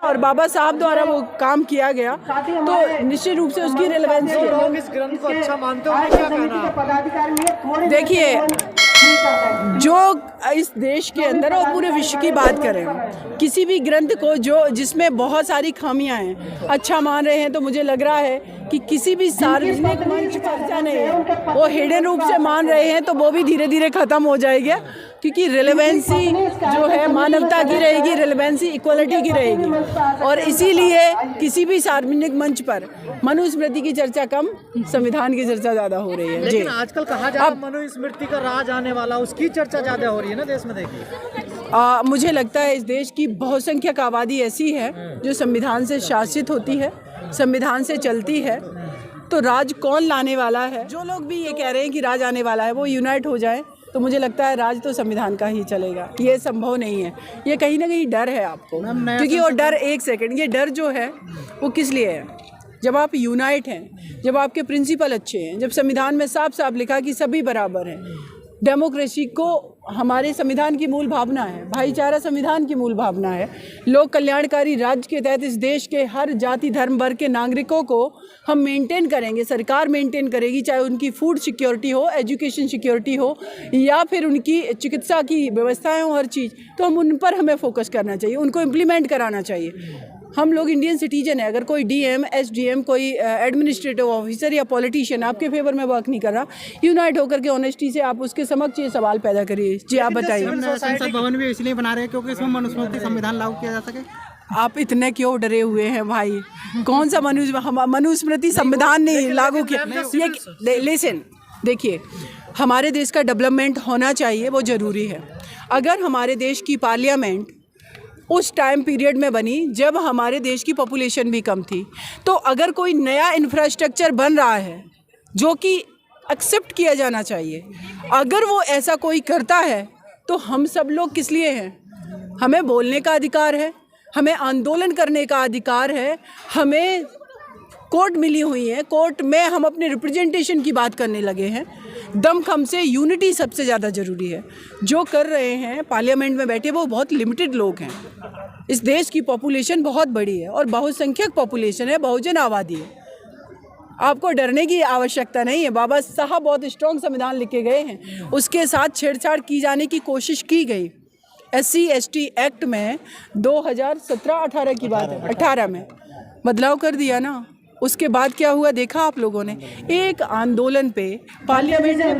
और बाबा साहब द्वारा वो काम किया गया, तो निश्चित रूप से उसकी रिलेवेंस है। लोग इस ग्रंथ को अच्छा मानते हो, क्या कहना? देखिए, जो इस देश के अंदर और पूरे विश्व की बात करें, किसी भी ग्रंथ को जिसमें बहुत सारी खामियां हैं अच्छा मान रहे हैं, तो मुझे लग रहा है कि किसी भी सार्वजनिक मंच चर्चा नहीं है, वो हिडन रूप से मान रहे हैं, तो वो भी धीरे धीरे खत्म हो जाएगा, क्योंकि रिलेवेंसी जो है मानवता की रहेगी, रिलेवेंसी इक्वलिटी की रहेगी। और इसीलिए किसी भी सार्वजनिक मंच पर मनुस्मृति की चर्चा कम, संविधान की चर्चा ज़्यादा हो रही है। लेकिन आजकल कहा जा रहा है मनुस्मृति का राज आने वाला, उसकी चर्चा ज़्यादा हो रही है ना देश में। देखिए, मुझे लगता है इस देश की बहुसंख्यक आबादी ऐसी है जो संविधान से शासित होती है, संविधान से चलती है, तो राज कौन लाने वाला है? जो लोग भी ये कह रहे हैं कि राज आने वाला है, वो यूनाइट हो जाए, तो मुझे लगता है राज तो संविधान का ही चलेगा। ये संभव नहीं है, ये कहीं ना कहीं डर है आपको, क्योंकि वो डर, एक सेकंड, ये डर जो है वो किस लिए है? जब आप यूनाइट हैं, जब आपके प्रिंसिपल अच्छे हैं, जब संविधान में साफ साफ लिखा कि सभी बराबर हैं, डेमोक्रेसी को हमारे संविधान की मूल भावना है, भाईचारा संविधान की मूल भावना है, लोक कल्याणकारी राज्य के तहत इस देश के हर जाति धर्म वर्ग के नागरिकों को हम मेंटेन करेंगे, सरकार मेंटेन करेगी, चाहे उनकी फूड सिक्योरिटी हो, एजुकेशन सिक्योरिटी हो, या फिर उनकी चिकित्सा की व्यवस्थाएं हो, हर चीज़, तो उन पर हमें फोकस करना चाहिए, उनको इम्प्लीमेंट कराना चाहिए। हम लोग इंडियन सिटीजन है, अगर कोई डीएम, एसडीएम, कोई एडमिनिस्ट्रेटिव ऑफिसर या पॉलिटिशियन आपके फेवर में वर्क नहीं कर रहा, यूनाइट होकर के ऑनेस्टी से आप उसके समक्ष ये सवाल पैदा करिए। जी, आप बताइए। संसद भवन भी इसलिए बना रहे हैं क्योंकि इसमें मनुस्मृति संविधान लागू किया जा सके। आप इतने क्यों डरे हुए हैं भाई? कौन सा मनुस्मृति संविधान नहीं लागू किया? ये लिसन, देखिए, हमारे देश का डेवलपमेंट होना चाहिए, वो ज़रूरी है। अगर हमारे देश की पार्लियामेंट उस टाइम पीरियड में बनी जब हमारे देश की पॉपुलेशन भी कम थी, तो अगर कोई नया इंफ्रास्ट्रक्चर बन रहा है जो कि एक्सेप्ट किया जाना चाहिए, अगर वो ऐसा कोई करता है, तो हम सब लोग किस लिए हैं? हमें बोलने का अधिकार है, हमें आंदोलन करने का अधिकार है, हमें कोर्ट मिली हुई है, कोर्ट में हम अपने रिप्रेजेंटेशन की बात करने लगे हैं। दमखम से यूनिटी सबसे ज़्यादा ज़रूरी है। जो कर रहे हैं पार्लियामेंट में बैठे, वो बहुत लिमिटेड लोग हैं। इस देश की पॉपुलेशन बहुत बड़ी है और बहुसंख्यक पॉपुलेशन है, बहुजन आबादी है। आपको डरने की आवश्यकता नहीं है। बाबा साहब बहुत स्ट्रॉन्ग संविधान लिख के गए हैं, उसके साथ छेड़छाड़ की जाने की कोशिश की गई। SC ST एक्ट में 2017-18 की बात है, 18 में बदलाव कर दिया ना। उसके बाद क्या हुआ देखा आप लोगों ने? एक आंदोलन पे पार्लियामेंट में